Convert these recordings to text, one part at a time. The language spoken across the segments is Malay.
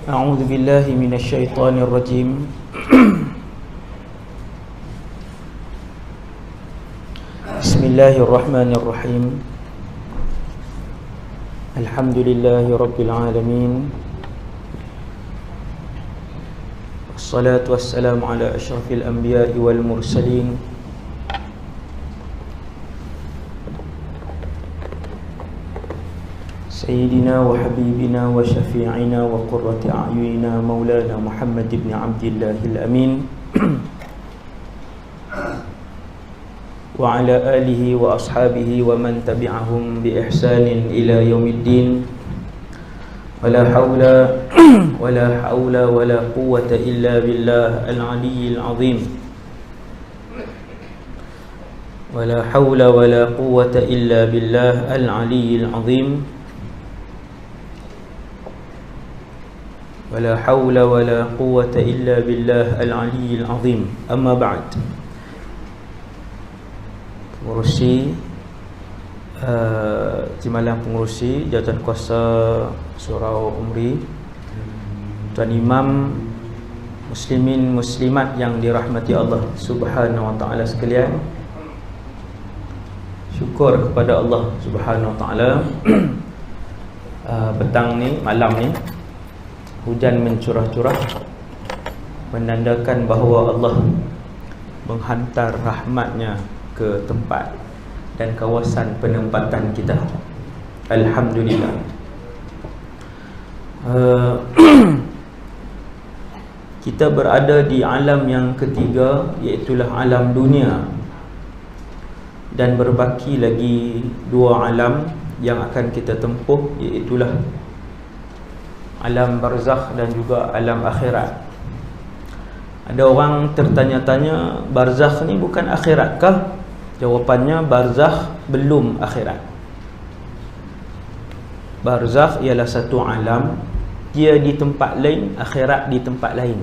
أعوذ بالله من الشيطان الرجيم بسم الله الرحمن الرحيم الحمد لله رب العالمين والصلاة والسلام على أشرف الأنبياء والمرسلين سيدنا وحبيبنا وشفيعنا وقرة أعيننا مولانا محمد بن عبد الله الأمين وعلى آله وأصحابه ومن تبعهم بإحسان إلى يوم الدين ولا حول ولا قوة إلا بالله العلي العظيم ولا حول ولا قوة إلا بالله العلي العظيم ولا حول ولا قوة إلا بالله العلي العظيم أما بعد. Pengurusi Timbalan Pengurusi Jawatan Kuasa Surau Umri, Tuan Imam, Muslimin Muslimat yang dirahmati Allah Subhanahu Wa Taala sekalian, syukur kepada Allah Subhanahu Wa Taala. Petang ni, malam ni hujan mencurah-curah, menandakan bahawa Allah menghantar rahmatnya ke tempat dan kawasan penempatan kita. Alhamdulillah. Kita berada di alam yang ketiga, iaitulah alam dunia, dan berbaki lagi dua alam yang akan kita tempuh, iaitulah alam barzakh dan juga alam akhirat. Ada orang tertanya-tanya, barzakh ni bukan akhirat kah? Jawapannya, barzakh belum akhirat. Barzakh ialah satu alam, dia di tempat lain, akhirat di tempat lain.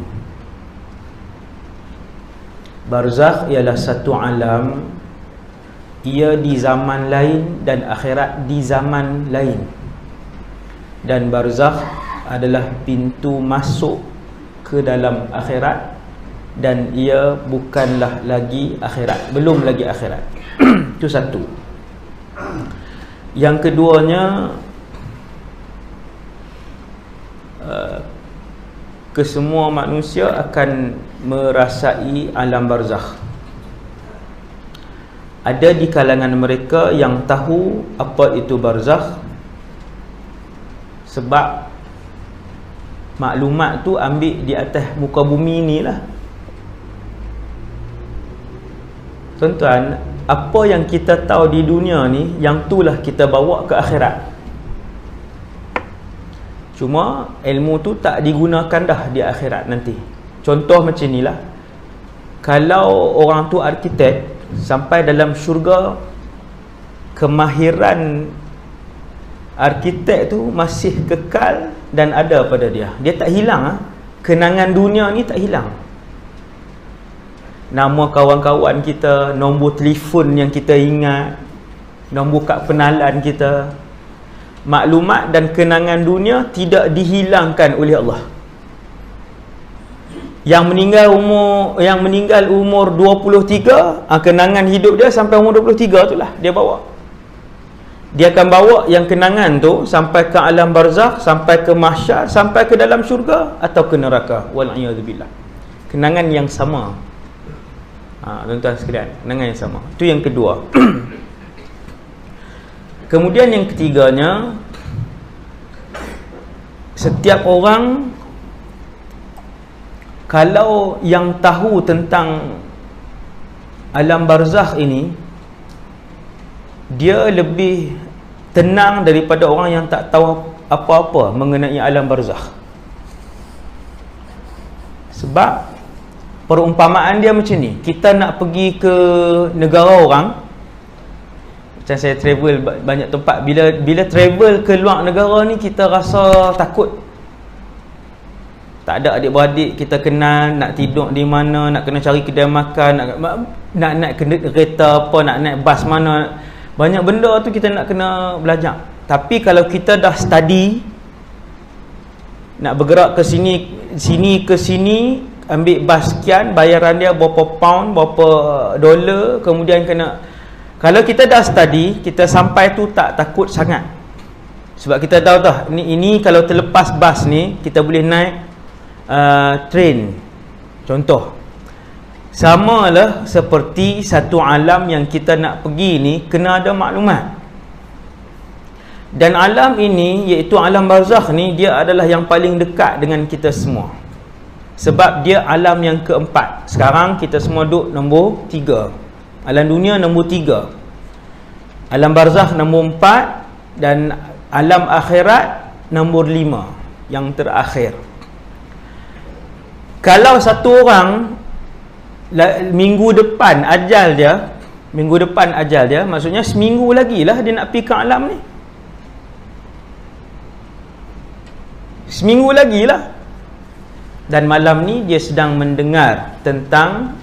Barzakh ialah satu alam, ia di zaman lain dan akhirat di zaman lain. Dan barzakh adalah pintu masuk ke dalam akhirat, dan ia bukanlah lagi akhirat, belum lagi akhirat. Itu satu. Yang keduanya, kesemua manusia akan merasai alam barzakh. Ada di kalangan mereka yang tahu apa itu barzakh, sebab maklumat tu ambil di atas muka bumi ni lah. Tuan-tuan, apa yang kita tahu di dunia ni, yang itulah kita bawa ke akhirat. Cuma ilmu tu tak digunakan dah di akhirat nanti. Contoh macam ni lah, kalau orang tu arkitek, sampai dalam syurga, kemahiran arkitek tu masih kekal dan ada pada dia. Dia tak hilang. Kenangan dunia ni tak hilang. Nama kawan-kawan kita, nombor telefon yang kita ingat, nombor kad penalan kita, maklumat dan kenangan dunia tidak dihilangkan oleh Allah. Yang meninggal umur 23, kenangan hidup dia sampai umur 23 tu lah dia bawa. Dia akan bawa yang kenangan tu sampai ke alam barzakh, sampai ke mahsyar, sampai ke dalam syurga atau ke neraka. Wal'iyadzubillah. Kenangan yang sama. Tuan-tuan sekalian, kenangan yang sama. Itu yang kedua. Kemudian yang ketiganya, setiap orang, kalau yang tahu tentang alam barzakh ini, dia lebih tenang daripada orang yang tak tahu apa-apa mengenai alam barzakh. Sebab perumpamaan dia macam ni, kita nak pergi ke negara orang. Macam saya travel banyak tempat, bila travel ke luar negara ni, kita rasa takut. Tak ada adik-beradik kita kenal, nak tidur di mana, nak kena cari kedai makan, nak naik kereta apa, nak naik bas mana. Banyak benda tu kita nak kena belajar. Tapi kalau kita dah study, nak bergerak ke sini ke sini, ambil bas sekian, bayaran dia berapa pound, berapa dolar, kemudian kena. Kalau kita dah study, kita sampai tu tak takut sangat. Sebab kita tahu dah, ini kalau terlepas bas ni, kita boleh naik train. Contoh. Sama lah seperti satu alam yang kita nak pergi ni, kena ada maklumat. Dan alam ini, iaitu alam barzakh ni, dia adalah yang paling dekat dengan kita semua. Sebab dia alam yang keempat. Sekarang kita semua duduk nombor 3. Alam dunia nombor 3. Alam barzakh nombor 4. Dan alam akhirat nombor 5, yang terakhir. Kalau satu orang minggu depan ajal dia, maksudnya seminggu lagi lah dia nak pergi ke alam ni. Seminggu lagi lah. Dan malam ni dia sedang mendengar tentang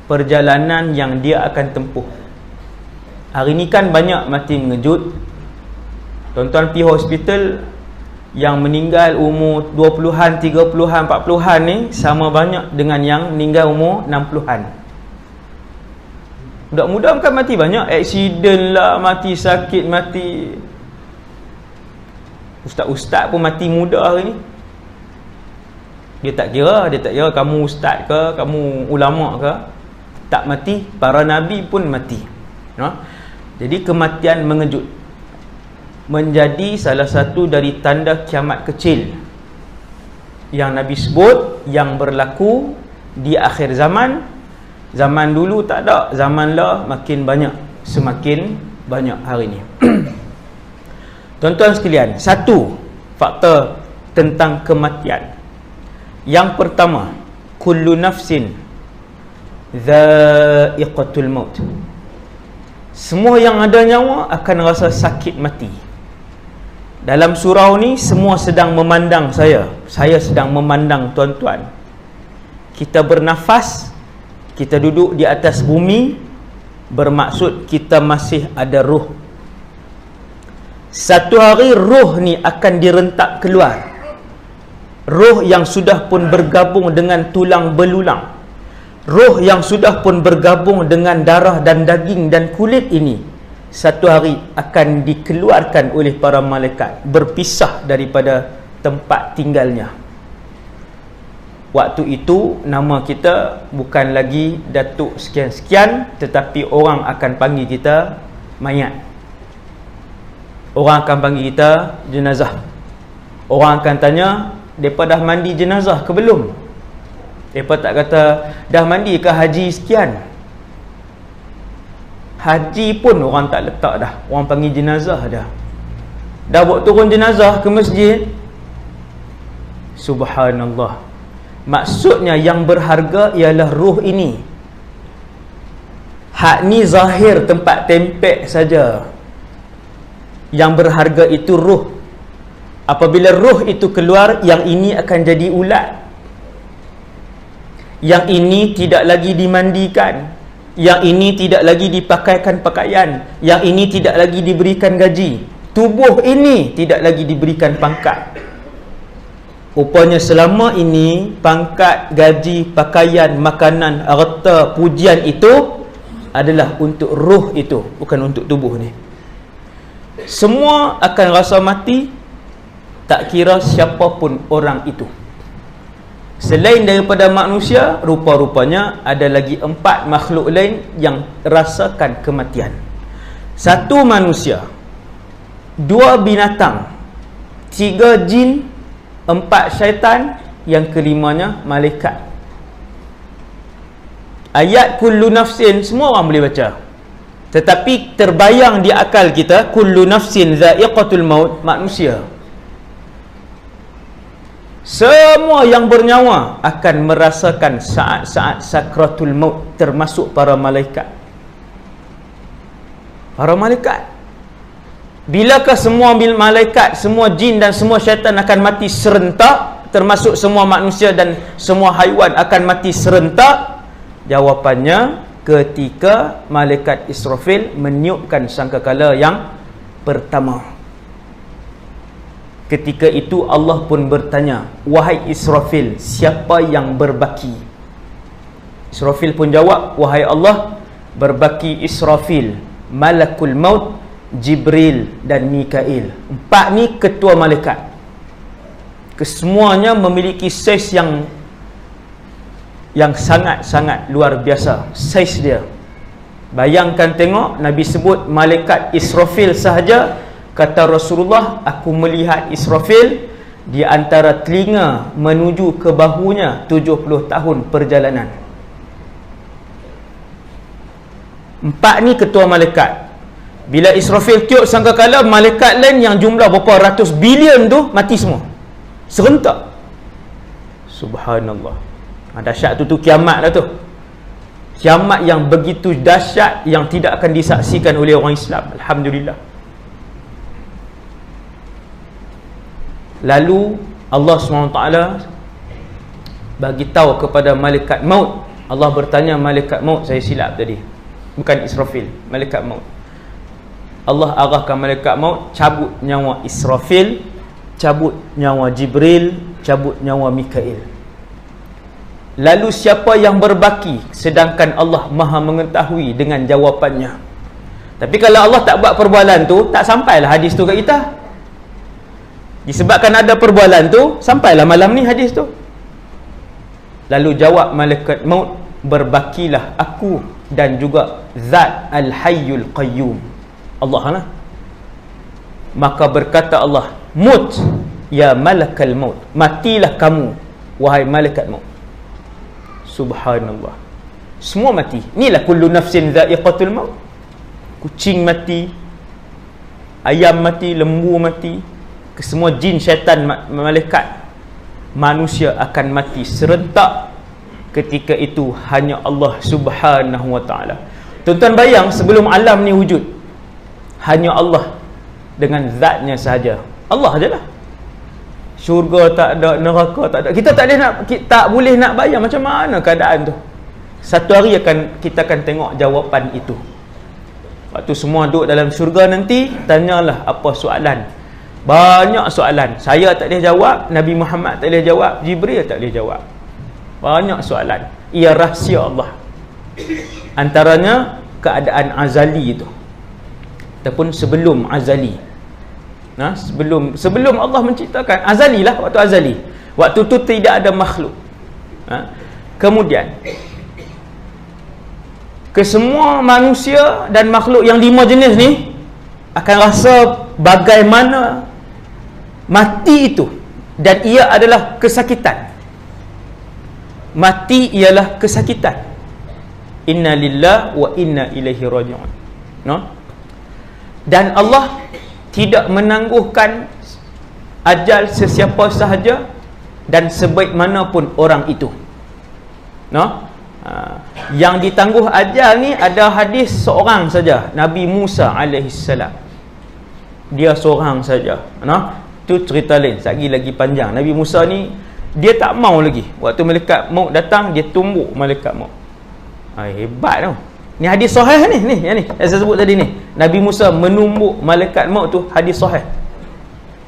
perjalanan yang dia akan tempuh. Hari ni kan banyak mati mengejut. Tuan-tuan pergi hospital, yang meninggal umur 20-an, 30-an, 40-an ni sama banyak dengan yang meninggal umur 60-an. Budak-budak kan mati banyak. Aksiden lah, mati sakit, mati. Ustaz-ustaz pun mati muda hari ni. Dia tak kira kamu ustaz ke, kamu ulama ke, tak mati. Para nabi pun mati. Jadi kematian mengejut menjadi salah satu dari tanda kiamat kecil yang Nabi sebut, yang berlaku di akhir zaman. Zaman dulu tak ada, zaman lah makin banyak, semakin banyak hari ni. Tuan-tuan sekalian, satu faktor tentang kematian. Yang pertama, kullu nafsin dha'iqatul maut. Semua yang ada nyawa akan rasa sakit mati. Dalam surau ni semua sedang memandang saya sedang memandang tuan-tuan. Kita bernafas, kita duduk di atas bumi, bermaksud kita masih ada ruh. Satu hari ruh ni akan direntak keluar. Ruh yang sudah pun bergabung dengan tulang belulang, ruh yang sudah pun bergabung dengan darah dan daging dan kulit ini, satu hari akan dikeluarkan oleh para malaikat, berpisah daripada tempat tinggalnya. Waktu itu nama kita bukan lagi Datuk sekian-sekian, tetapi orang akan panggil kita mayat. Orang akan panggil kita jenazah. Orang akan tanya, mereka dah mandi jenazah ke belum? Mereka tak kata, dah mandi ke haji sekian? Haji pun orang tak letak dah. Orang panggil jenazah dah. Dah buat turun jenazah ke masjid. Subhanallah. Maksudnya yang berharga ialah ruh ini. Hak ni zahir tempat tempek saja. Yang berharga itu ruh. Apabila ruh itu keluar, yang ini akan jadi ulat. Yang ini tidak lagi dimandikan. Yang ini tidak lagi dipakaikan pakaian. Yang ini tidak lagi diberikan gaji. Tubuh ini tidak lagi diberikan pangkat. Rupanya selama ini pangkat, gaji, pakaian, makanan, harta, pujian itu adalah untuk ruh itu, bukan untuk tubuh ni. Semua akan rasa mati, tak kira siapapun orang itu. Selain daripada manusia, rupa-rupanya ada lagi 4 makhluk lain yang rasakan kematian. 1 manusia, 2 binatang, 3 jin, 4 syaitan, yang kelimanya malaikat. Ayat kullu nafsin semua orang boleh baca, tetapi terbayang di akal kita kullu nafsin dha'iqatul maut, manusia. Semua yang bernyawa akan merasakan saat-saat sakratul maut, termasuk para malaikat. Para malaikat. Bilakah semua malaikat, semua jin dan semua syaitan akan mati serentak, termasuk semua manusia dan semua haiwan akan mati serentak? Jawapannya, ketika malaikat Israfil meniupkan sangkakala yang pertama. Ketika itu Allah pun bertanya, wahai Israfil, siapa yang berbaki? Israfil pun jawab, wahai Allah, berbaki Israfil, Malakul Maut, Jibril dan Mikail. 4 ni ketua malaikat. Kesemuanya memiliki saiz yang sangat-sangat luar biasa. Saiz dia, bayangkan tengok, Nabi sebut malaikat Israfil sahaja, kata Rasulullah, aku melihat Israfil di antara telinga menuju ke bahunya 70 tahun perjalanan. 4 ni ketua malaikat. Bila Israfil tiup sangkakala, malaikat lain yang jumlah berapa ratus bilion tu mati semua serentak. Subhanallah. Dahsyat tu kiamat lah tu. Kiamat yang begitu dahsyat, yang tidak akan disaksikan oleh orang Islam. Alhamdulillah. Lalu Allah SWT bagi tahu kepada malaikat maut. Allah bertanya malaikat maut, saya silap tadi, bukan Israfil, malaikat maut. Allah arahkan malaikat maut, cabut nyawa Israfil, cabut nyawa Jibril, cabut nyawa Mikail. Lalu siapa yang berbaki, sedangkan Allah Maha mengetahui dengan jawapannya. Tapi kalau Allah tak buat perbualan tu, tak sampailah hadis tu kat kita. Disebabkan ada perbualan tu, sampailah malam ni hadis tu. Lalu jawab malaikat maut, berbakilah aku dan juga Zat Al-Hayyul Qayyum, Allah lah. Maka berkata Allah, mut ya malakal maut, matilah kamu wahai malaikat maut. Subhanallah. Semua mati. Inilah kullu nafsin dha'iqatul maut. Kucing mati, ayam mati, lembu mati, kesemua jin, syaitan, malaikat, manusia akan mati serentak. Ketika itu hanya Allah Subhanahu wa ta'ala. Tuan-tuan bayang, sebelum alam ni wujud, hanya Allah dengan zatnya sahaja. Allah ajalah. Syurga tak ada, neraka tak ada. Kita tak boleh nak bayang macam mana keadaan tu. Satu hari kita akan tengok jawapan itu. Waktu semua duduk dalam syurga nanti, tanyalah apa soalan. Banyak soalan. Saya tak boleh jawab, Nabi Muhammad tak boleh jawab, Jibril tak boleh jawab. Banyak soalan. Ia rahsia Allah. Antaranya keadaan azali itu, ataupun sebelum azali. Sebelum Allah menciptakan, azali lah, waktu azali. Waktu tu tidak ada makhluk. Kemudian kesemua manusia dan makhluk yang 5 jenis ni akan rasa bagaimana mati itu, dan ia adalah kesakitan. Mati ialah kesakitan. Inna lillahi wa inna ilaihi raji'un. Dan Allah tidak menangguhkan ajal sesiapa sahaja dan sebaik manapun orang itu. Yang ditangguh ajal ni ada hadis seorang saja, Nabi Musa alaihissalam. Dia seorang saja. Tu cerita lain, lagi panjang. Nabi Musa ni dia tak mau lagi. Waktu malaikat maut datang, dia tumbuk malaikat maut. Hebat tau. Ni hadis sahih ni, yang saya sebut tadi ni. Nabi Musa menumbuk malaikat maut tu, hadis sahih.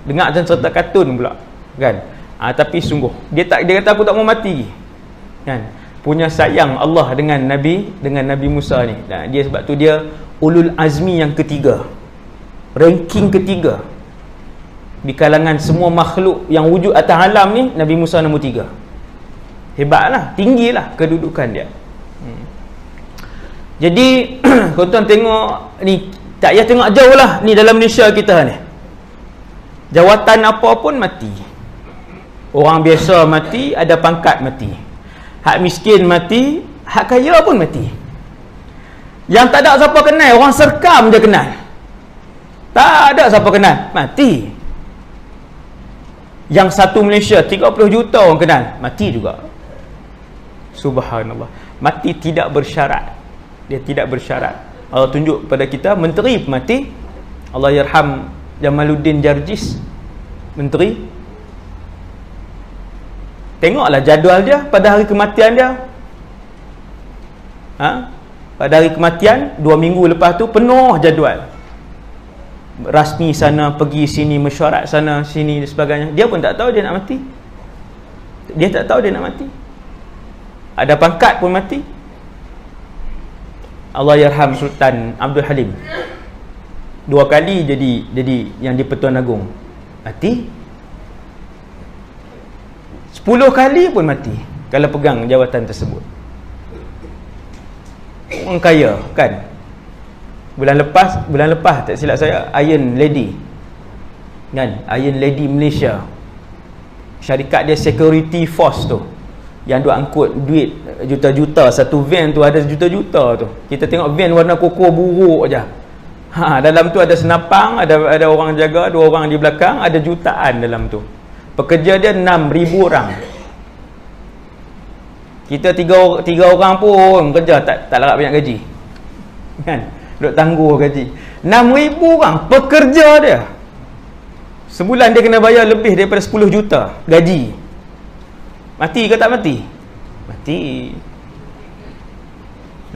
Dengar macam cerita kartun pula, kan? Tapi sungguh dia kata aku tak mau mati, kan? Punya sayang Allah dengan Nabi Musa ni. Dia sebab tu dia ulul azmi yang ketiga, ranking ketiga di kalangan semua makhluk yang wujud atas alam ni. Nabi Musa nombor 3. Hebatlah, tinggilah kedudukan dia. Jadi tuan-tuan tengok ni, tak payah tengok jauh lah, ni dalam Malaysia kita ni, jawatan apa pun mati. Orang biasa mati, ada pangkat mati, hak miskin mati, hak kaya pun mati. Yang tak ada siapa kenal, orang serkam je kenal. Tak ada siapa kenal, mati. Yang satu Malaysia 30 juta orang kenal, mati juga. Subhanallah. Mati tidak bersyarat. Dia tidak bersyarat. Allah tunjuk pada kita menteri mati. Allah yarham Jamaluddin Jarjis, menteri. Tengoklah jadual dia pada hari kematian dia. Pada hari kematian 2 minggu lepas tu penuh jadual. rasmi sana, pergi sini, mesyuarat sana sini dan sebagainya. Dia pun tak tahu dia nak mati. Dia tak tahu dia nak mati. Ada pangkat pun mati. Allah yarham Sultan Abdul Halim, 2 kali jadi yang di Pertuan Agong, mati. 10 kali pun mati kalau pegang jawatan tersebut. Orang kaya kan. Bulan lepas tak silap saya, Iron Lady kan, Iron Lady Malaysia, syarikat dia Security Force tu, yang duk angkut duit juta-juta, satu van tu ada juta-juta tu. Kita tengok van warna koko buruk aja. Dalam tu ada senapang, ada orang jaga, 2 orang di belakang, ada jutaan dalam tu. Pekerja dia 6,000 orang. Kita tiga orang pun kerja tak larat banyak gaji. Kan? Duk tangguh gaji. 6,000 orang pekerja dia. Sebulan dia kena bayar lebih daripada 10 juta gaji. Mati ke tak mati?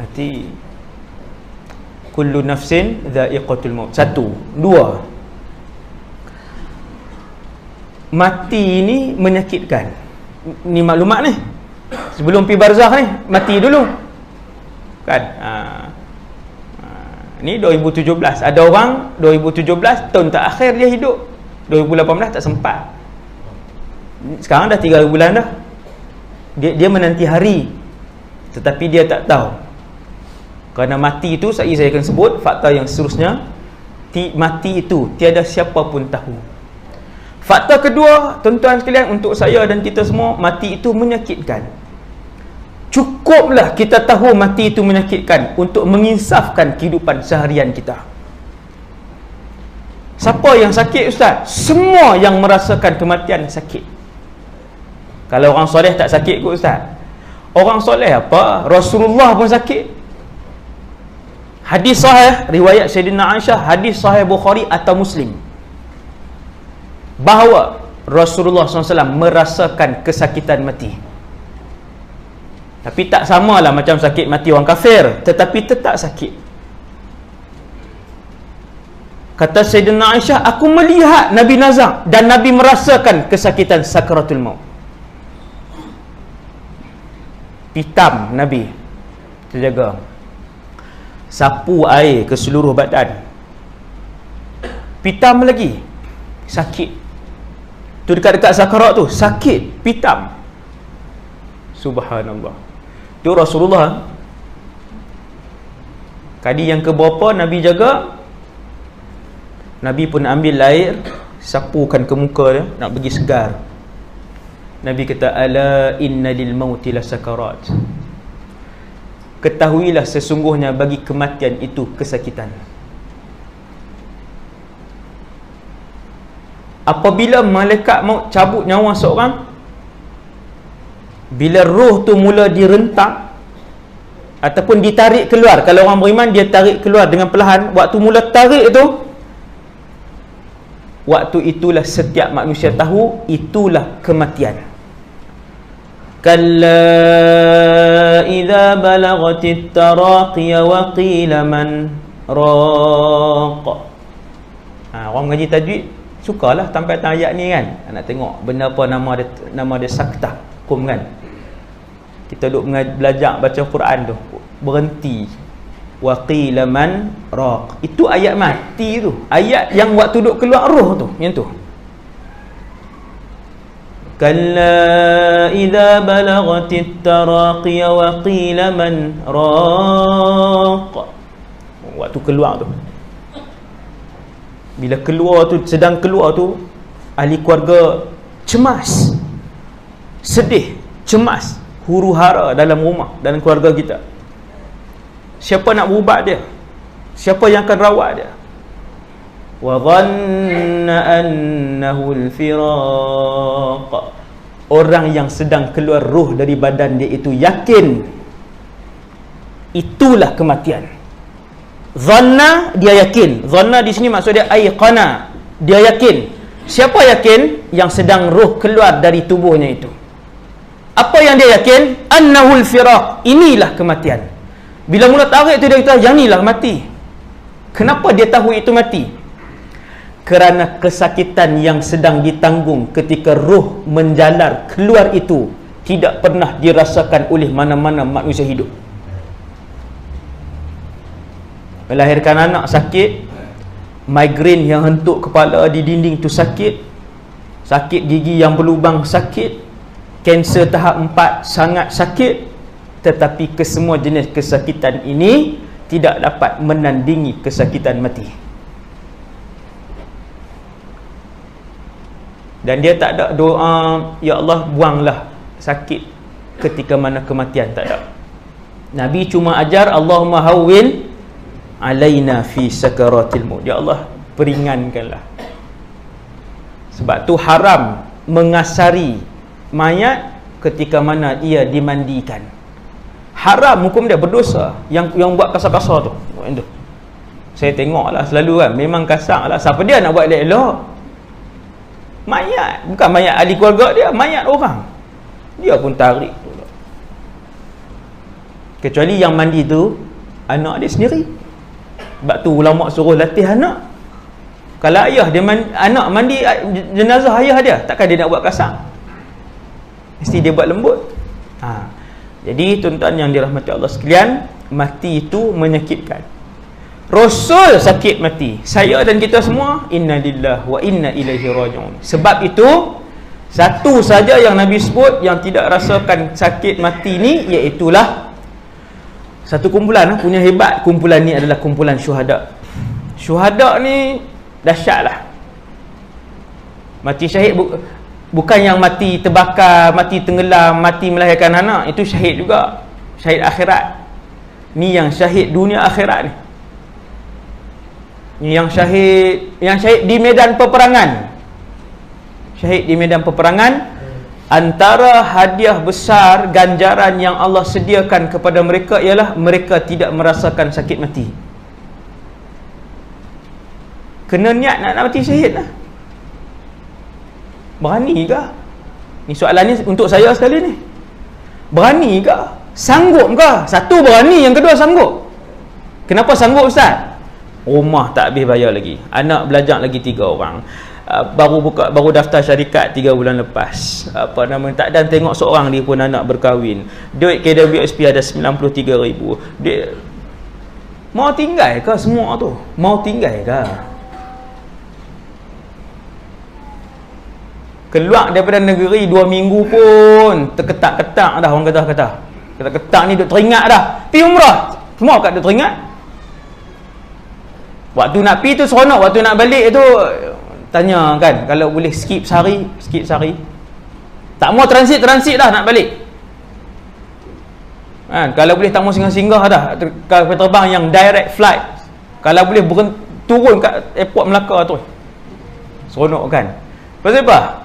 Mati. Kullu nafsin dha'iqatul maut. 1, 2. Mati ni menyakitkan. Ni maklumat ni. Sebelum pi barzakh ni, mati dulu. Kan? Ni 2017. Ada orang 2017 tahun terakhir dia hidup. 2018 tak sempat. Sekarang dah 3 bulan dah. Dia menanti hari, tetapi dia tak tahu. Kerana mati itu, saya akan sebut fakta yang seterusnya. Mati itu tiada siapa pun tahu. Fakta kedua, tuan-tuan sekalian, untuk saya dan kita semua, mati itu menyakitkan. Cukuplah kita tahu mati itu menyakitkan untuk menginsafkan kehidupan seharian kita. Siapa yang sakit, Ustaz? Semua yang merasakan kematian sakit. Kalau orang soleh tak sakit kot, Ustaz? Orang soleh apa? Rasulullah pun sakit. Hadis sahih riwayat Sayyidina Aisyah, hadis sahih Bukhari atau Muslim, bahawa Rasulullah SAW merasakan kesakitan mati. Tapi tak samalah macam sakit mati orang kafir, tetapi tetap sakit. Kata Sayyidina Aisyah, aku melihat Nabi nazak dan Nabi merasakan kesakitan sakaratul maut. Pitam Nabi, terjaga, sapu air ke seluruh badan. Pitam lagi, sakit. Tu dekat-dekat sakarat tu, sakit, pitam. Subhanallah. Tu Rasulullah. Kali yang keberapa Nabi jaga, Nabi pun ambil air, sapukan ke muka dia, nak bagi segar. Nabi kata, ala inna lil mauti la sakarat. Ketahuilah sesungguhnya bagi kematian itu kesakitan. Apabila malaikat maut cabut nyawa seorang, bila roh tu mula direntak ataupun ditarik keluar, kalau orang beriman dia tarik keluar dengan perlahan, waktu mula tarik tu, waktu itulah setiap manusia tahu itulah kematian. Kalla idza balagatit taraqiya wa qila man raq. Orang mengaji tajwid sukalah sampai ayat ni kan. Nak tengok benda apa nama dia saktah kum kan. Kita duk belajar baca Quran tu, berhenti. Wa qila man raq. Itu ayat mati tu. Ayat yang waktu duk keluar roh tu, yang tu. Kalla idza balagatit taraqiya wa qila man raq. Waktu keluar tu, bila keluar tu, sedang keluar tu, ahli keluarga cemas, sedih, cemas, huru-hara dalam rumah, dalam keluarga kita. Siapa nak berubat dia? Siapa yang akan rawat dia? Wa dhanna annahu al-firaq. Orang yang sedang keluar roh dari badan dia itu yakin itulah kematian. Dhanna, dia yakin. Dhanna di sini maksud dia aiqana, dia yakin. Siapa yakin? Yang sedang roh keluar dari tubuhnya itu. Apa yang dia yakin? Annahul firaq, inilah kematian. Bila mula tarik itu dia kata, yang inilah mati. Kenapa dia tahu itu mati? kerana kesakitan yang sedang ditanggung ketika roh menjalar keluar itu tidak pernah dirasakan oleh mana-mana manusia hidup. Melahirkan anak sakit, migrain yang hentuk kepala di dinding tu sakit, sakit gigi yang berlubang sakit, kanser tahap 4 sangat sakit, tetapi kesemua jenis kesakitan ini tidak dapat menandingi kesakitan mati. Dan dia tak ada doa, ya Allah buanglah sakit ketika mana kematian, tak ada. Nabi cuma ajar, Allahumma hawwin alaina fi sakaratil maut, ya Allah peringankanlah. Sebab tu haram mengasari mayat ketika mana ia dimandikan. Haram hukum dia, berdosa. Yang buat kasar-kasar tu, saya tengok lah selalu kan, memang kasar lah. Siapa dia nak buat elok-elok? Mayat, bukan mayat ahli keluarga dia, mayat orang, dia pun tarik. Kecuali yang mandi tu anak dia sendiri. Sebab tu ulama suruh latih anak. Kalau ayah dia anak mandi jenazah ayah dia, takkan dia nak buat kasar? Mesti dia buat lembut. Jadi tuan-tuan yang dirahmati Allah sekalian, mati itu menyakitkan. Rasul sakit mati, saya dan kita semua inna lillahi wa inna ilaihi raji'un. Sebab itu satu saja yang Nabi sebut yang tidak rasakan sakit mati ni, iaitulah satu kumpulan punya hebat. Kumpulan ni adalah kumpulan syuhada. Syuhada ni dahsyat lah. Mati syahid bukan yang mati terbakar, mati tenggelam, mati melahirkan anak, itu syahid juga, syahid akhirat. Ni yang syahid dunia akhirat ni. Yang syahid di medan peperangan. Syahid di medan peperangan, antara hadiah besar ganjaran yang Allah sediakan kepada mereka ialah mereka tidak merasakan sakit mati. Kena niat nak mati syahid lah. Berani ke? Ni soalan ni untuk saya sekali ni. Berani ke? Sanggup ke? Satu berani, yang kedua sanggup. Kenapa sanggup Ustaz? Rumah tak habis bayar lagi, anak belajar lagi 3 orang, baru daftar syarikat 3 bulan lepas, tak dan tengok seorang dia pun anak berkahwin, duit KWSP ada 93,000. Dia mau tinggal ke semua tu? Mau tinggal ke? Keluar daripada negeri 2 minggu pun terketak-ketak dah, orang kata ketak-ketak ni duk teringat dah. Pi umrah semua kat duk teringat. Waktu nak pi tu seronok, waktu nak balik tu tanya kan, kalau boleh skip sehari. Tak mau transit dah nak balik kan? Kalau boleh tak mau singgah-singgah dah, kapal terbang yang direct flight, kalau boleh turun kat airport Melaka tu, seronok kan. Pasal apa?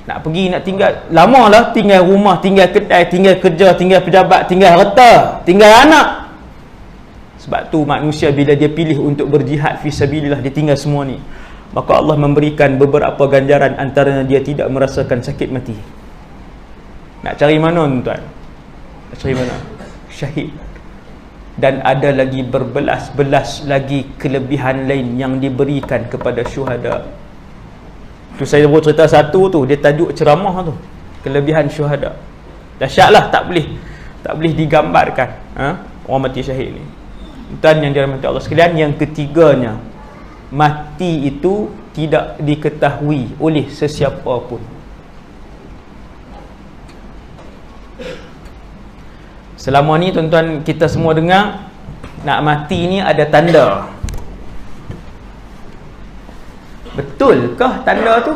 Nak pergi, nak tinggal lama lah, tinggal rumah, tinggal kedai, tinggal kerja, tinggal pejabat, tinggal harta, tinggal anak. Sebab tu manusia bila dia pilih untuk berjihad fi sabilillah, dia tinggal semua ni, maka Allah memberikan beberapa ganjaran, antaranya dia tidak merasakan sakit mati. Nak cari mana tuan? Nak cari mana? Syahid. Dan ada lagi berbelas-belas lagi kelebihan lain yang diberikan kepada syuhada. Tu saya baru cerita satu tu, dia tajuk ceramah tu, kelebihan syuhada. Dahsyatlah, tak boleh digambarkan orang mati syahid ni. Dan yang dirahmati Allah sekalian, yang ketiganya, mati itu tidak diketahui oleh sesiapa pun. Selama ni tuan-tuan kita semua dengar nak mati ni ada tanda. Betulkah tanda tu?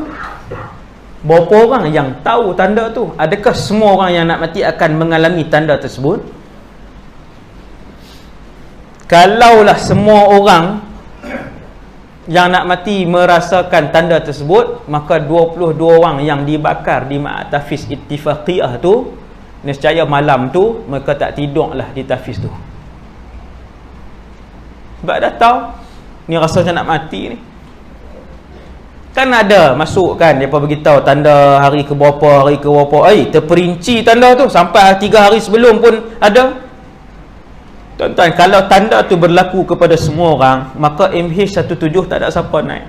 Berapa orang yang tahu tanda tu? Adakah semua orang yang nak mati akan mengalami tanda tersebut? Kalaulah semua orang yang nak mati merasakan tanda tersebut, maka 22 orang yang dibakar di Ma'at Tafiz Ittifaqiyah tu, nescaya malam tu mereka tak tidurlah di Tafiz tu. Sebab dah tahu ni rasanya nak mati ni. Kan ada masuk kan, mereka beritahu tanda hari ke berapa, terperinci tanda tu, sampai 3 hari sebelum pun ada. Tuan-tuan, kalau tanda tu berlaku kepada semua orang, maka MH17 tak ada siapa naik.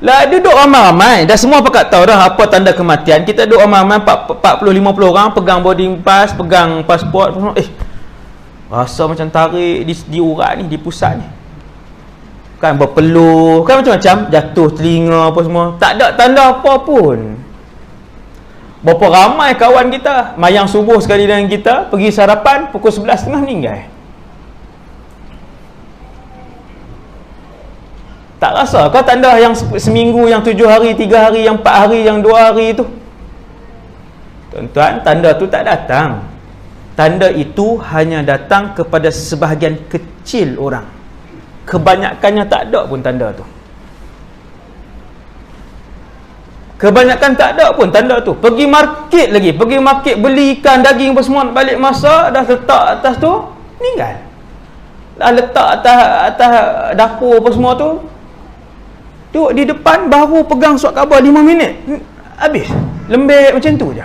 Lah, duduk ramai-ramai, dah semua pakat tahu dah apa tanda kematian. Kita duduk ramai-ramai, 40-50 orang, pegang boarding pass, pegang pasport, rasa macam tarik di urat ni, di pusat ni. Kan berpeluh, kan macam-macam, jatuh telinga apa semua. Tak ada tanda apa pun. Berapa ramai kawan kita mayang subuh sekali dengan kita, pergi sarapan pukul 11.30 meninggal. Tak rasa kau tanda yang seminggu, yang 7 hari, 3 hari, yang 4 hari, yang 2 hari tu? Tuan-tuan, tanda tu tak datang. Tanda itu hanya datang kepada sebahagian kecil orang. Kebanyakannya tak ada pun tanda tu. Kebanyakan tak ada pun tanda tu. Pergi market lagi, pergi market beli ikan, daging apa semua, balik masak, dah letak atas tu, meninggal. Dah letak atas dapur apa semua tu, duduk di depan, baru pegang surat khabar 5 minit, habis. Lembek macam tu je.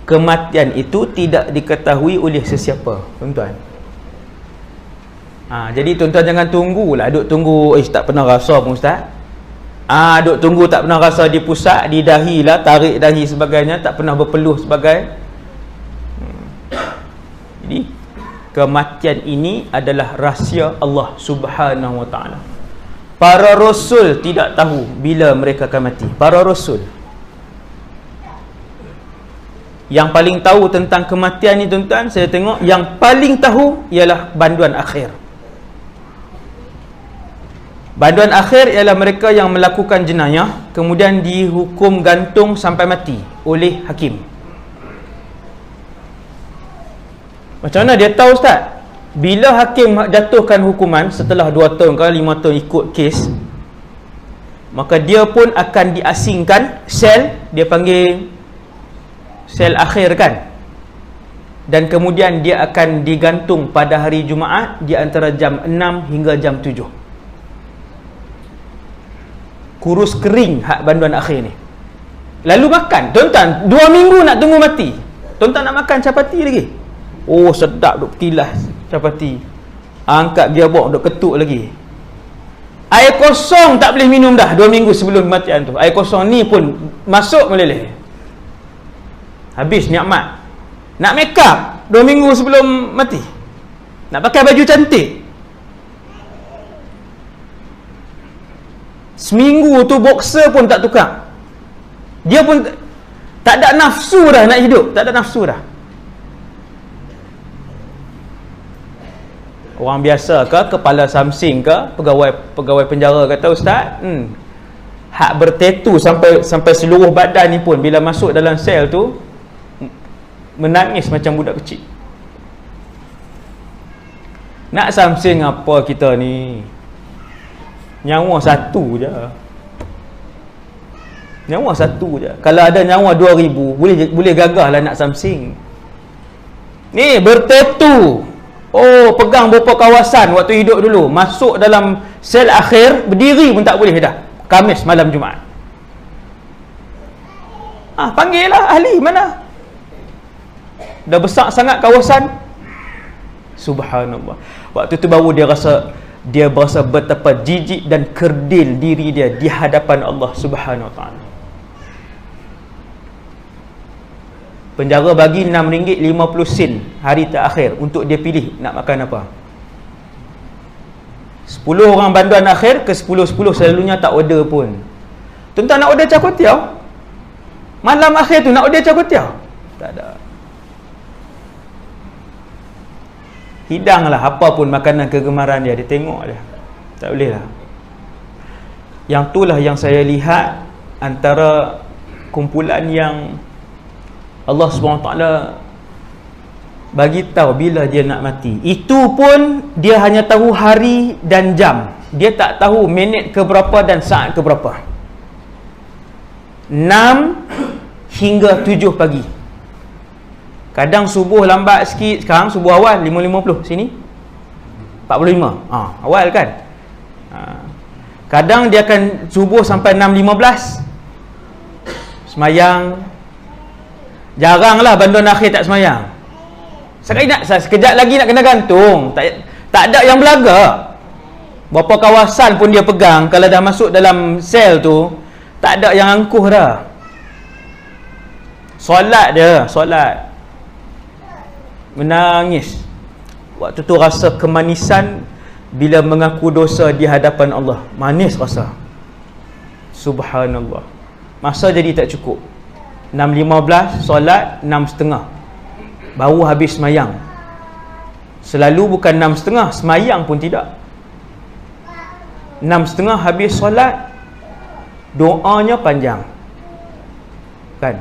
Kematian itu tidak diketahui oleh sesiapa, tuan-tuan. Jadi tuan-tuan jangan tunggulah, duk tunggu, tak pernah rasa pun ustaz. Duk tunggu tak pernah rasa di pusat, di dahi lah, tarik dahi sebagainya, tak pernah berpeluh sebagai. Jadi kematian ini adalah rahsia Allah Subhanahu Wa Taala. Para rasul tidak tahu bila mereka akan mati. Para rasul yang paling tahu tentang kematian ni, tuan-tuan, saya tengok yang paling tahu ialah banduan akhir. Banduan akhir ialah mereka yang melakukan jenayah kemudian dihukum gantung sampai mati oleh hakim. Macam mana dia tahu ustaz? Bila hakim jatuhkan hukuman setelah 2 tahun ke 5 tahun ikut kes, maka dia pun akan diasingkan sel, dia panggil sel akhir kan, dan kemudian dia akan digantung pada hari Jumaat di antara jam 6 hingga jam 7. Kurus kering hak banduan akhir ni. Lalu makan, tuan-tuan, 2 minggu nak tunggu mati. Tuan-tuan nak makan capati lagi. Oh sedap, duk kilas capati. Angkat gearbox, duk ketuk lagi. Air kosong tak boleh minum dah 2 minggu sebelum kematian tu. Air kosong ni pun masuk meleleh. Habis nikmat. Nak make up 2 minggu sebelum mati. Nak pakai baju cantik, seminggu tu boxer pun tak tukar. Dia pun tak ada nafsu dah nak hidup, tak ada nafsu dah. Orang biasa ke, kepala samsing ke, pegawai penjara kata, ustaz, hak bertetu sampai seluruh badan ni pun bila masuk dalam sel tu menangis macam budak kecil. Nak samsing apa kita ni? Nyawa satu je. Nyawa satu je. Kalau ada nyawa 2,000, boleh gagah lah nak samsing. Ni bertetu. Oh, pegang beberapa kawasan waktu hidup dulu. Masuk dalam sel akhir, berdiri pun tak boleh dah. Khamis malam Jumaat. Panggil lah ahli mana. Dah besar sangat kawasan. Subhanallah. Waktu tu baru dia berasa betapa jijik dan kerdil diri dia di hadapan Allah Subhanahu Wa Taala. Penjara bagi RM6.50 hari terakhir untuk dia pilih nak makan apa. 10 orang banduan akhir ke 10-10 selalunya tak order pun. Tuan-tuan nak order char kway teow? Malam akhir tu nak order char kway teow? Tak ada. Hidanglah apa pun makanan kegemaran dia tengok dia. Tak boleh lah. Yang itulah yang saya lihat antara kumpulan yang Allah SWT bagi tahu bila dia nak mati. Itu pun dia hanya tahu hari dan jam. Dia tak tahu minit ke berapa dan saat ke berapa. 6 hingga 7 pagi. Kadang subuh lambat sikit. Sekarang subuh awal 5.50. Sini 45. Awal kan. Kadang dia akan subuh sampai 6.15. semayang, jaranglah bandun akhir tak semayang. Sekejap lagi nak kena gantung. Tak ada yang belagak. Berapa kawasan pun dia pegang, kalau dah masuk dalam sel tu, tak ada yang angkuh dah. Solat dia, solat. Menangis. Waktu tu rasa kemanisan bila mengaku dosa di hadapan Allah. Manis rasa. Subhanallah. Masa jadi tak cukup. 6.15 solat, 6.30 baru habis semayang. Selalu bukan 6.30, semayang pun tidak. 6.30 habis solat, doanya panjang kan.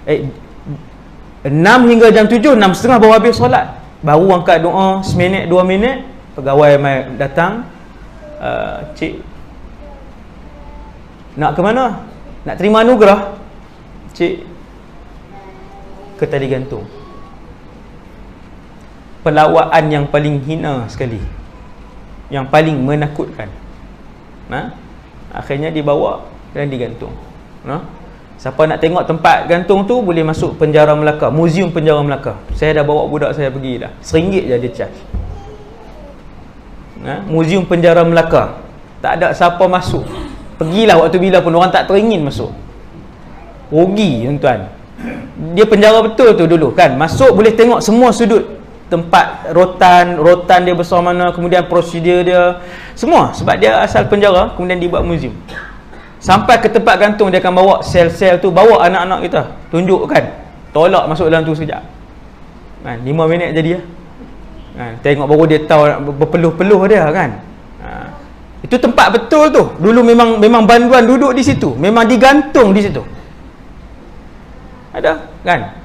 6 hingga jam 7, 6.30 baru habis solat, baru angkat doa seminit 2 minit. Pegawai mai datang, cik nak ke mana? Nak terima anugerah? Cik, ke tali gantung. Pelawaan yang paling hina sekali, yang paling menakutkan. Akhirnya dibawa dan digantung. Siapa nak tengok tempat gantung tu boleh masuk penjara Melaka, Muzium Penjara Melaka. Saya dah bawa budak saya pergi dah. RM1 je dia charge. Muzium Penjara Melaka, tak ada siapa masuk. Pergilah waktu bila pun, orang tak teringin masuk. Rugi tuan-tuan. Dia penjara betul tu dulu kan. Masuk boleh tengok semua sudut tempat rotan dia besar mana, kemudian prosedur dia semua, sebab dia asal penjara, kemudian dibuat muzium. Sampai ke tempat gantung, dia akan bawa sel-sel tu, bawa anak-anak kita, tunjukkan, tolak masuk dalam tu sekejap kan, 5 minit jadi kan. Tengok baru dia tahu berpeluh-peluh dia kan. Itu tempat betul tu. Dulu memang banduan duduk di situ, memang digantung di situ. Ada kan.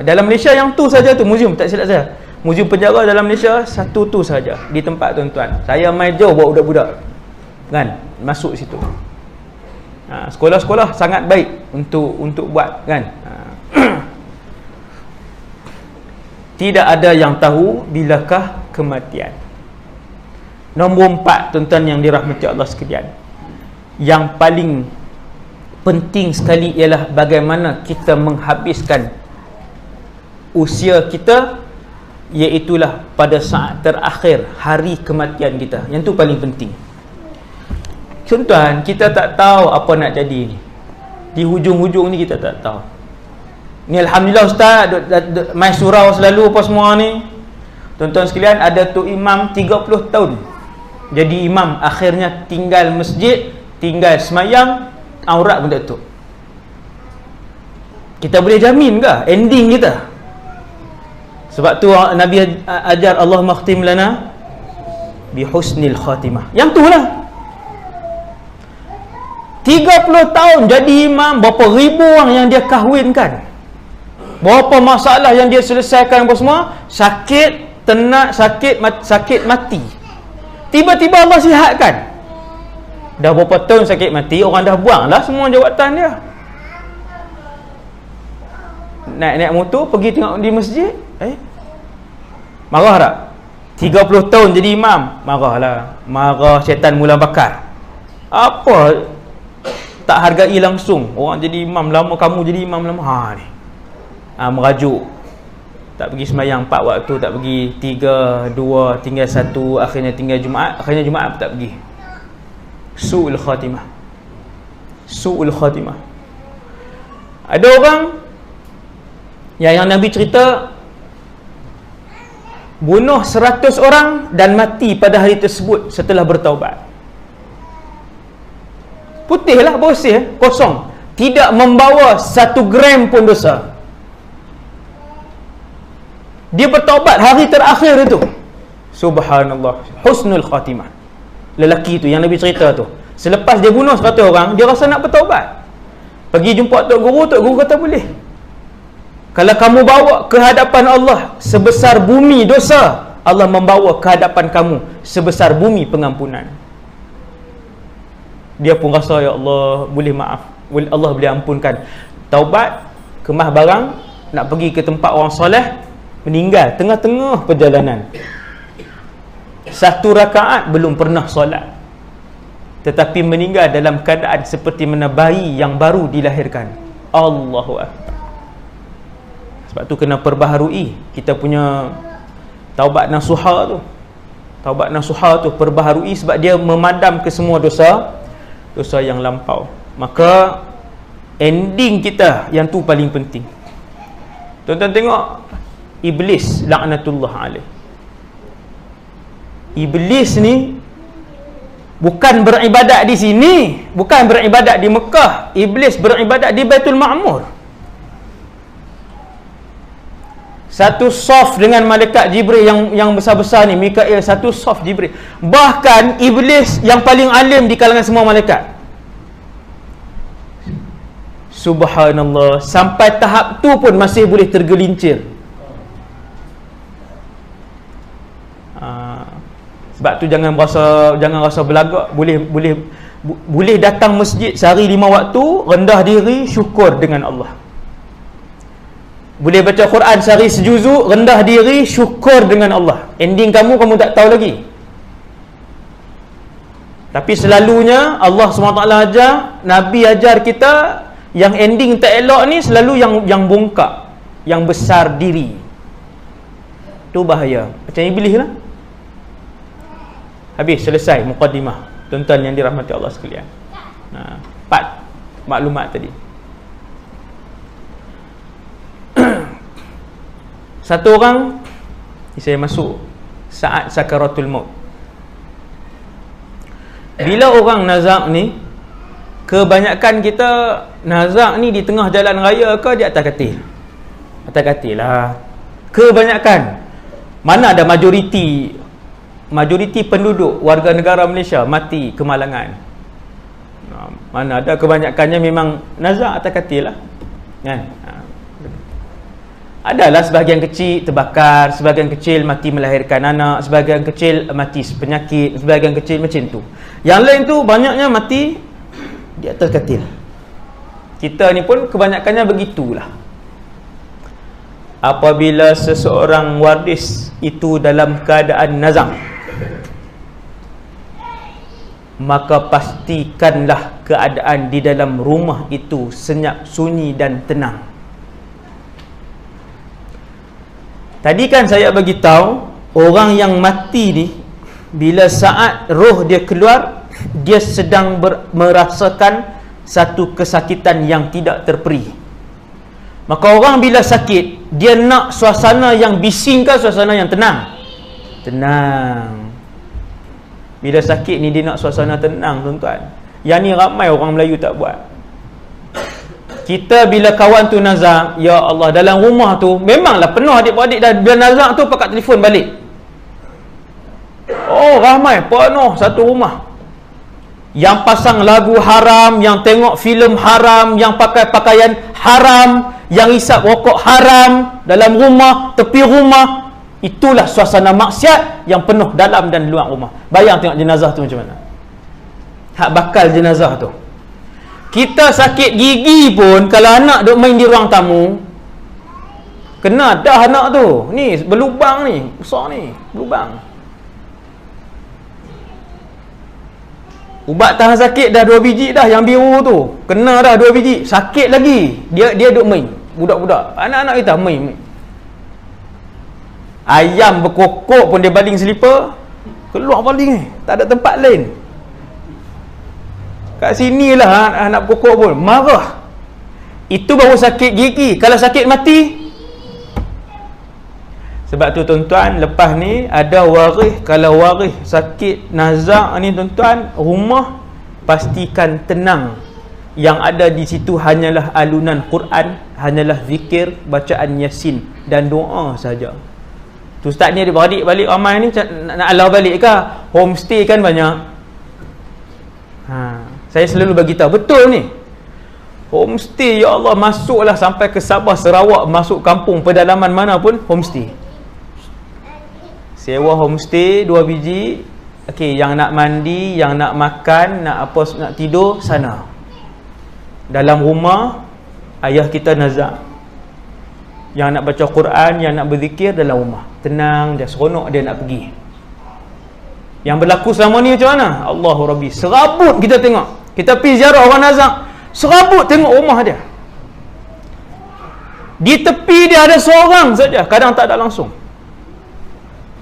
Dalam Malaysia yang tu saja tu muzium, tak silap saya. Muzium penjara dalam Malaysia satu tu saja di tempat tuan-tuan. Saya mai jauh bawa budak-budak kan masuk situ. Sekolah-sekolah sangat baik untuk buat kan. Tidak ada yang tahu bilakah kematian. Nombor 4 tuan-tuan yang dirahmati Allah sekalian, yang paling penting sekali ialah bagaimana kita menghabiskan usia kita, iaitulah pada saat terakhir hari kematian kita. Yang tu paling penting. Tuan-tuan, kita tak tahu apa nak jadi ni. Di hujung-hujung ni kita tak tahu. Ni alhamdulillah ustaz main surau selalu apa semua ni. Tuan-tuan sekalian, ada tu imam 30 tahun jadi imam, akhirnya tinggal masjid, tinggal semayang, aurat pun tak tutup. Kita boleh jamin ke ending kita? Sebab tu Nabi ajar Allah makhtim lana bi husnil khatimah. Yang tu lah. 30 tahun jadi imam, berapa ribu orang yang dia kahwinkan, berapa masalah yang dia selesaikan, apa semua, sakit, tenat, sakit mati. Tiba-tiba Allah sihatkan. Dah berapa tahun sakit mati, orang dah buang lah semua jawatan dia. Naik motor pergi tengok di masjid, marah tak? 30 tahun jadi imam, marahlah. Marah, syaitan mula bakar. Apa tak hargai langsung, orang jadi imam lama, kamu jadi imam lama, ni merajuk, tak pergi semayang 4 waktu, tak pergi 3, 2, tinggal 1, akhirnya tinggal Jumaat, akhirnya Jumaat pun tak pergi. Su'ul khatimah. Su'ul khatimah. Ada orang yang Nabi cerita bunuh 100 orang dan mati pada hari tersebut setelah bertaubat. Putihlah, bersih, kosong, tidak membawa 1 gram pun dosa. Dia bertaubat hari terakhir itu. Subhanallah, husnul khatimah. Lelaki tu yang Nabi cerita tu, selepas dia bunuh 100 orang, dia rasa nak bertaubat. Pergi jumpa Tok Guru kata boleh. Kalau kamu bawa ke hadapan Allah sebesar bumi dosa, Allah membawa ke hadapan kamu sebesar bumi pengampunan. Dia pun rasa, ya Allah, boleh maaf, Allah boleh ampunkan. Taubat, kemah barang, nak pergi ke tempat orang soleh, meninggal tengah-tengah perjalanan. 1 rakaat belum pernah solat, tetapi meninggal dalam keadaan seperti mana bayi yang baru dilahirkan. Allahu Akbar. Sebab tu kena perbaharui kita punya taubat nasuha tu. Taubat nasuha tu perbaharui sebab dia memadam ke semua dosa yang lampau. Maka ending kita yang tu paling penting. Tuan-tuan tengok Iblis laknatullah alaih. Iblis ni bukan beribadat di sini, bukan beribadat di Mekah. Iblis beribadat di Baitul Ma'mur. Satu soft dengan malaikat Jibril yang besar-besar ni, Mikail, satu soft Jibril. Bahkan Iblis yang paling alim di kalangan semua malaikat. Subhanallah, sampai tahap tu pun masih boleh tergelincir. Sebab tu jangan rasa belagak. Boleh datang masjid sehari 5 waktu, rendah diri, syukur dengan Allah. Boleh baca Quran sehari sejuzuk, rendah diri, syukur dengan Allah. Ending kamu tak tahu lagi. Tapi selalunya Allah SWT ajar, Nabi ajar kita, yang ending tak elok ni selalu yang bongkak, yang besar diri. Tu bahaya. Macam Iblis lah. Habis, selesai muqaddimah. Tuan-tuan yang dirahmati Allah sekalian. 4 maklumat tadi. Satu orang, saya masuk saat sakaratul maut. Bila orang nazak ni, kebanyakan kita nazak ni di tengah jalan raya ke di atas katil? Atas katil lah. Kebanyakan. Mana ada majoriti penduduk warga negara Malaysia mati kemalangan. Mana ada, kebanyakannya memang nazak atas katil lah. Kan? Adalah sebahagian kecil terbakar, sebahagian kecil mati melahirkan anak, sebahagian kecil mati penyakit, sebahagian kecil macam tu. Yang lain tu banyaknya mati di atas katil. Kita ni pun kebanyakannya begitulah. Apabila seseorang waris itu dalam keadaan nazak, maka pastikanlah keadaan di dalam rumah itu senyap, sunyi dan tenang. Tadi kan saya bagi tahu, orang yang mati ni, bila saat roh dia keluar, dia sedang merasakan satu kesakitan yang tidak terperi. Maka orang bila sakit, dia nak suasana yang bising ke suasana yang tenang? Tenang. Bila sakit ni dia nak suasana tenang, tuan-tuan. Yang ni ramai orang Melayu tak buat. Kita bila kawan tu nazak, ya Allah, dalam rumah tu memanglah penuh adik-beradik dah. Bila nazak tu pakai telefon balik. Oh, ramai, penuh satu rumah. Yang pasang lagu haram, yang tengok filem haram, yang pakai pakaian haram, yang hisap rokok haram dalam rumah, tepi rumah. Itulah suasana maksiat yang penuh dalam dan luar rumah. Bayang tengok jenazah tu macam mana. Hak bakal jenazah tu. Kita sakit gigi pun, kalau anak duk main di ruang tamu, kena dah anak tu. Ni berlubang ni, besar ni, berlubang. Ubat tahan sakit dah 2 biji dah, yang biru tu. Kena dah 2 biji, sakit lagi. Dia duk main. Budak-budak, anak-anak kita main. Ayam berkokok pun dia baling selipar, keluar baling ni, tak ada tempat lain. Kat sinilah anak berkokok pun marah. Itu baru sakit gigi. Kalau sakit mati. Sebab tu tuan-tuan, lepas ni ada waris. Kalau waris sakit nazak ni tuan-tuan, rumah pastikan tenang. Yang ada di situ hanyalah alunan Quran, hanyalah zikir, bacaan Yasin dan doa saja. Tu ustaz ni adik-beradik balik ramai ni nak alau balik ke? Homestay kan banyak. Saya selalu bagi tahu, betul ni. Homestay, ya Allah, masuklah sampai ke Sabah, Sarawak, masuk kampung pedalaman mana pun homestay. Sewa homestay 2 biji. Okey, yang nak mandi, yang nak makan, nak apa, nak tidur sana. Dalam rumah ayah kita nazak. Yang nak baca Quran, yang nak berzikir dalam rumah. Tenang, dia seronok dia nak pergi. Yang berlaku selama ni macam mana? Allahu Rabbi. Serabut kita tengok. Kita pergi ziarah orang nazak, serabut tengok rumah dia. Di tepi dia ada seorang saja, kadang tak ada langsung.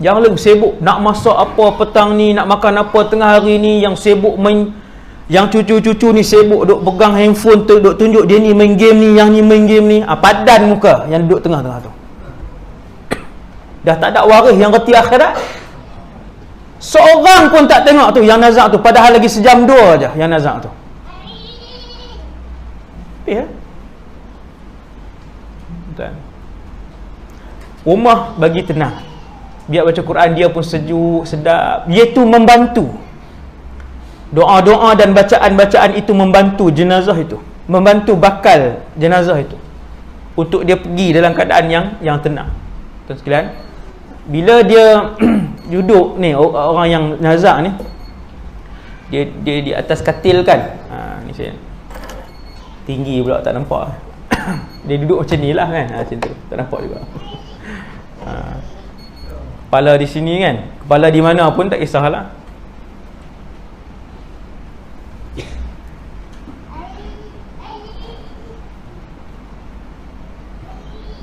Yang lain sibuk nak masak apa petang ni, nak makan apa tengah hari ni, yang sibuk main, yang cucu-cucu ni sibuk duk pegang handphone tu, duk tunjuk dia ni main game ni, yang ni main game ni. Padan muka yang duduk tengah-tengah tu. Dah tak ada waris yang reti akhirat. Seorang pun tak tengok tu yang nazak tu, padahal lagi sejam dua aja yang nazak tu. Ya. Rumah bagi tenang, biar baca Quran dia pun sejuk, sedap. Iaitu membantu. Doa-doa dan bacaan-bacaan itu membantu jenazah itu, membantu bakal jenazah itu untuk dia pergi dalam keadaan yang tenang. Tuan sekalian, bila dia duduk ni, orang yang nazak ni, dia di atas katil kan, ni saya tinggi pula tak nampak. Dia duduk macam ni lah kan, macam tu, tak nampak juga. Kepala di sini kan, kepala di mana pun tak kisahlah.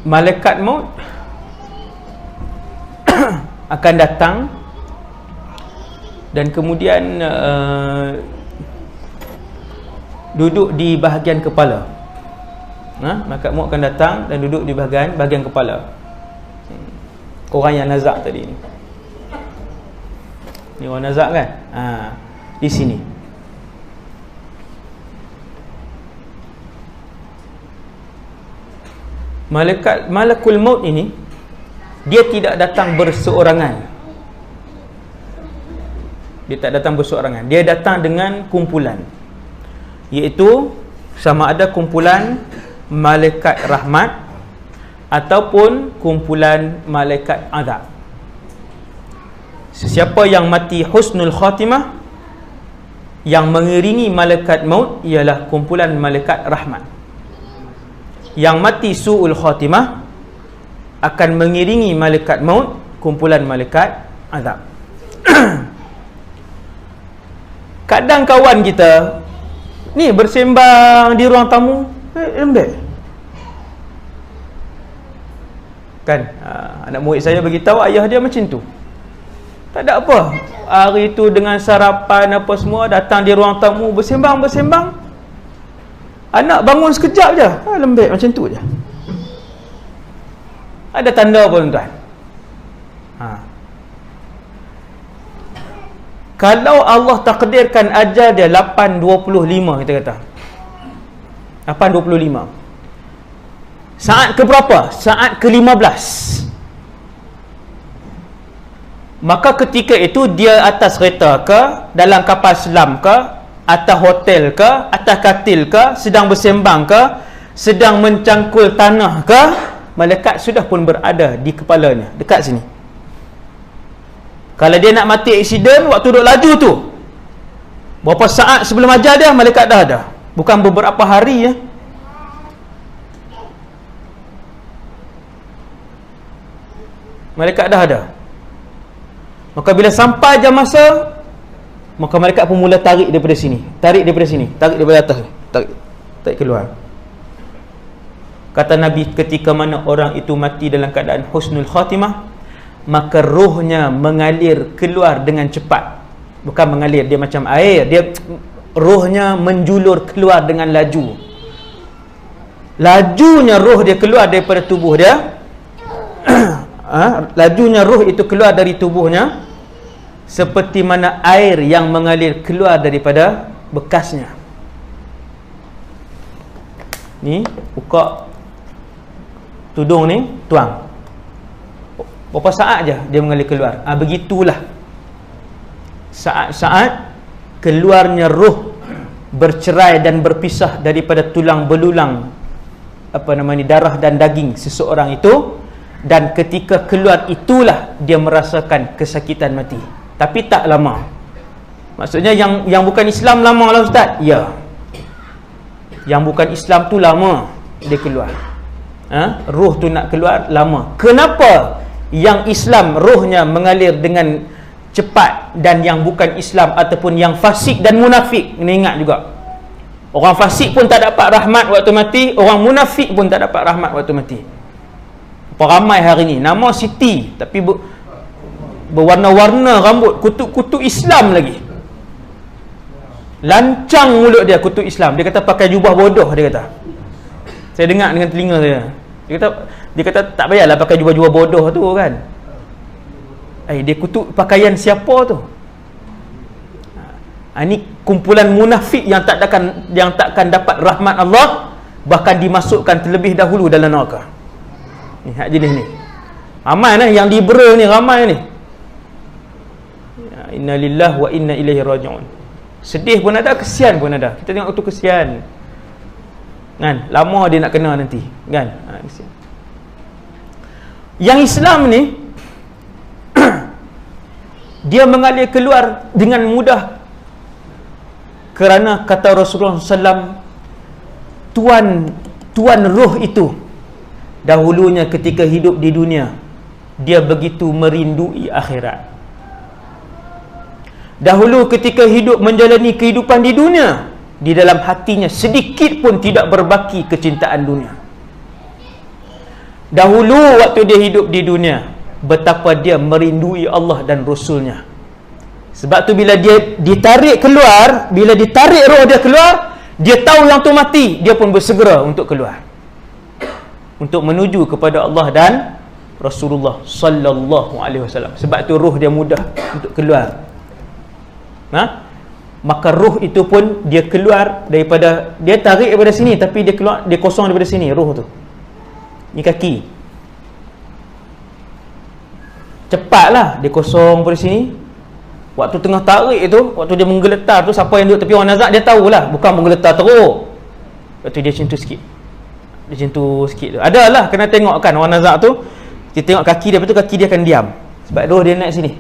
Malaikat maut akan datang dan kemudian duduk di bahagian kepala. Malaikat maut akan datang dan duduk di bahagian kepala orang yang nazak tadi ni. Ni orang nazak kan? Di sini. Malakul maut ini dia tidak datang berseorangan. Dia tak datang berseorangan. Dia datang dengan kumpulan. Iaitu sama ada kumpulan malaikat rahmat ataupun kumpulan malaikat azab. Sesiapa yang mati husnul khatimah, yang mengiringi malaikat maut ialah kumpulan malaikat rahmat. Yang mati su'ul khatimah akan mengiringi malaikat maut, kumpulan malaikat azab. Kadang kawan kita ni bersembang di ruang tamu, lembek kan, anak murid saya beritahu ayah dia macam tu. Tak ada apa, hari tu dengan sarapan apa semua, datang di ruang tamu bersembang. Anak bangun sekejap je, lembek macam tu je. Ada tanda apa tuan-tuan? Kalau Allah takdirkan ajal dia 8.25, kita kata 8.25, saat ke berapa? Saat ke-15. Maka ketika itu dia atas kereta ke, dalam kapal selam ke, atas hotel ke, atas katil ke, sedang bersembang ke, sedang mencangkul tanah ke, malaikat sudah pun berada di kepalanya, dekat sini. Kalau dia nak mati aksiden waktu duduk laju tu, berapa saat sebelum ajal dia, malaikat dah ada. Bukan beberapa hari ya. Malaikat dah ada. Maka bila sampai jam masa, maka malaikat pun mula tarik daripada sini, tarik daripada atas, tarik keluar. Kata Nabi, ketika mana orang itu mati dalam keadaan husnul khatimah, maka rohnya mengalir keluar dengan cepat. Bukan mengalir, dia macam air, dia rohnya menjulur keluar dengan laju. Lajunya roh dia keluar daripada tubuh dia. Lajunya roh itu keluar dari tubuhnya seperti mana air yang mengalir keluar daripada bekasnya. Ni buka tudung ni, tuang, berapa saat je dia mengalir keluar. Begitulah saat-saat keluarnya roh bercerai dan berpisah daripada tulang belulang, darah dan daging seseorang itu. Dan ketika keluar itulah dia merasakan kesakitan mati. Tapi tak lama. Maksudnya yang bukan Islam lama lah Ustaz? Ya. Yang bukan Islam tu lama dia keluar. Roh tu nak keluar lama. Kenapa yang Islam rohnya mengalir dengan cepat dan yang bukan Islam ataupun yang fasik dan munafik, kena ingat juga. Orang fasik pun tak dapat rahmat waktu mati, orang munafik pun tak dapat rahmat waktu mati. Ramai hari ni nama Siti tapi berwarna-warna rambut, kutu Islam lagi. Lancang mulut dia, kutu Islam. Dia kata pakai jubah bodoh, dia kata. Saya dengar dengan telinga saya. Dia kata tak payahlah pakai jubah-jubah bodoh tu kan. Dia kutuk pakaian siapa tu? Ini kumpulan munafik yang takkan dapat rahmat Allah, bahkan dimasukkan terlebih dahulu dalam neraka. Ni hak jenis ni. Ramai lah yang dibera ni, ramai ni. Inna lillahi wa inna ilaihi raji'un. Sedih pun ada, kesian pun ada. Kita tengok tu kesian. Kan? Lama dia nak kena nanti, kan? Kesian. Yang Islam ni dia mengalir keluar dengan mudah kerana kata Rasulullah SAW, tuan roh itu dahulunya ketika hidup di dunia dia begitu merindui akhirat. Dahulu ketika hidup menjalani kehidupan di dunia, di dalam hatinya sedikit pun tidak berbaki kecintaan dunia. Dahulu waktu dia hidup di dunia, betapa dia merindui Allah dan Rasulnya. Sebab tu bila dia ditarik keluar, bila ditarik roh dia keluar, dia tahu yang tu mati, dia pun bersegera untuk keluar, untuk menuju kepada Allah dan Rasulullah sallallahu alaihi wasallam. Sebab tu roh dia mudah untuk keluar. Maka roh itu pun dia keluar daripada, dia tarik daripada sini tapi dia keluar, dia kosong daripada sini roh tu. Ni kaki. Cepatlah dia kosong daripada sini. Waktu tengah tarik itu, waktu dia menggeletar tu, siapa yang duduk tepi orang nazak dia tahulah, bukan menggeletar teruk. Waktu dia macam tu sikit. Dia macam tu sikit tu. Adalah kena tengok kan orang nazak tu, dia tengok kaki dia, lepas tu kaki dia akan diam. Sebab roh dia naik sini.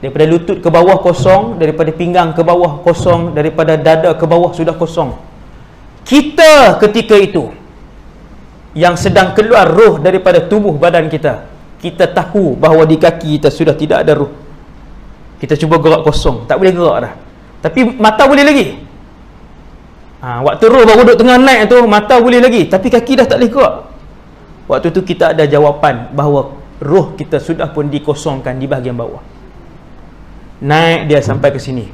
Daripada lutut ke bawah kosong, daripada pinggang ke bawah kosong, daripada dada ke bawah sudah kosong. Kita ketika itu yang sedang keluar roh daripada tubuh badan kita, kita tahu bahawa di kaki kita sudah tidak ada roh. Kita cuba gerak kosong, tak boleh gerak dah. Tapi mata boleh lagi. Waktu roh baru duduk tengah naik tu, mata boleh lagi, tapi kaki dah tak boleh gerak. Waktu tu kita ada jawapan bahawa roh kita sudah pun dikosongkan di bahagian bawah. Naik dia sampai ke sini,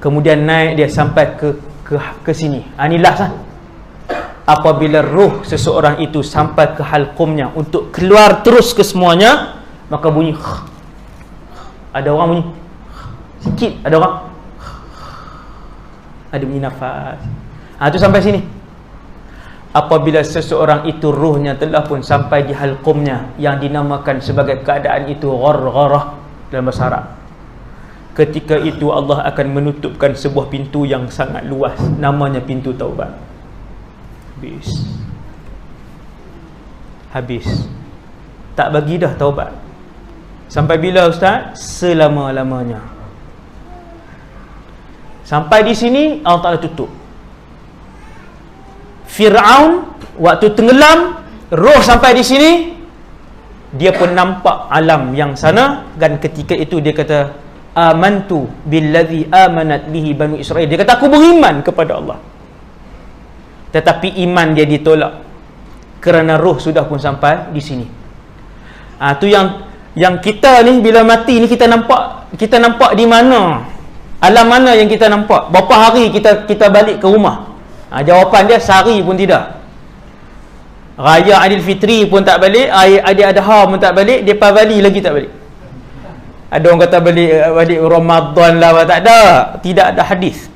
kemudian naik dia sampai ke sini. Ini last lah. Apabila roh seseorang itu sampai ke halqumnya untuk keluar terus ke semuanya, maka bunyi. Ada orang bunyi sikit, ada orang ada bunyi nafas. Itu sampai sini. Apabila seseorang itu ruhnya telah pun sampai di halqumnya, yang dinamakan sebagai keadaan itu ghargharah dalam bahasa Arab, ketika itu Allah akan menutupkan sebuah pintu yang sangat luas, namanya pintu taubat. Habis. Tak bagi dah taubat. Sampai bila Ustaz? Selama-lamanya. Sampai di sini Allah Ta'ala tutup. Fir'aun waktu tenggelam, roh sampai di sini, dia pun nampak alam yang sana, dan ketika itu dia kata, amantu billadhi amanat bihi Banu Israel. Dia kata, aku beriman kepada Allah. Tetapi iman dia ditolak kerana roh sudah pun sampai di sini. Tu yang kita ni bila mati ni kita nampak di mana? Alam mana yang kita nampak? Berapa hari kita balik ke rumah? Jawapan dia sehari pun tidak. Raya Aidilfitri pun tak balik, Aidil Adha pun tak balik, depa Bali lagi tak balik. Ada orang kata balik Ramadan lah, tak ada. Tidak ada hadis.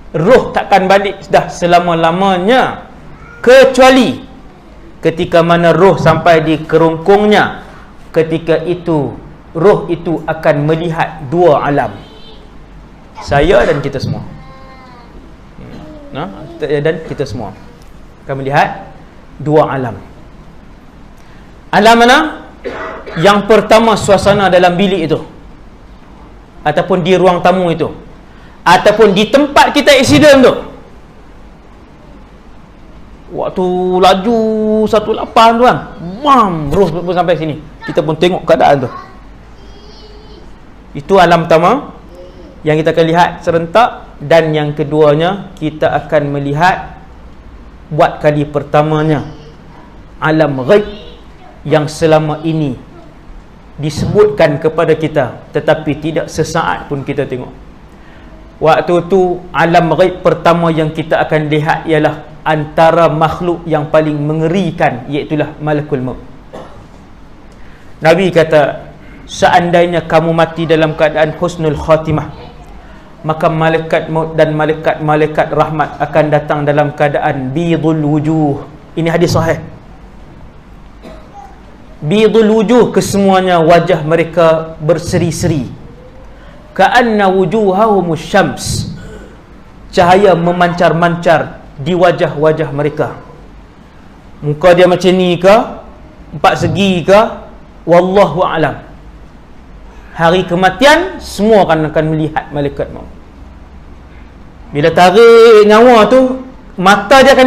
Roh takkan balik dah selama-lamanya, kecuali ketika mana roh sampai di kerongkongnya. Ketika itu roh itu akan melihat dua alam, saya dan kita semua. Dan kita semua akan melihat dua alam. Alam mana? Yang pertama, suasana dalam bilik itu, ataupun di ruang tamu itu, ataupun di tempat kita aksiden tu. Waktu laju 18 tu kan, roh pun sampai sini, kita pun tengok keadaan tu. Itu alam pertama yang kita akan lihat serentak. dan yang keduanya kita akan melihat buat kali pertamanya alam ghaib yang selama ini disebutkan kepada kita tetapi tidak sesaat pun kita tengok. Waktu tu alam ghaib pertama yang kita akan lihat ialah antara makhluk yang paling mengerikan, iaitulah malakul maut. Nabi kata, seandainya kamu mati dalam keadaan husnul khatimah, maka malaikat maut dan malaikat rahmat akan datang dalam keadaan bidul wujuh. Ini hadis sahih. Bidul wujuh, kesemuanya wajah mereka berseri-seri. Ka'anna wujuhahumus syams, cahaya memancar-mancar di wajah-wajah mereka. Muka dia macam ni ke, empat segi ke, wallahu a'lam. Hari kematian semua akan melihat malaikat maut. Bila tarik nyawa tu, mata dia akan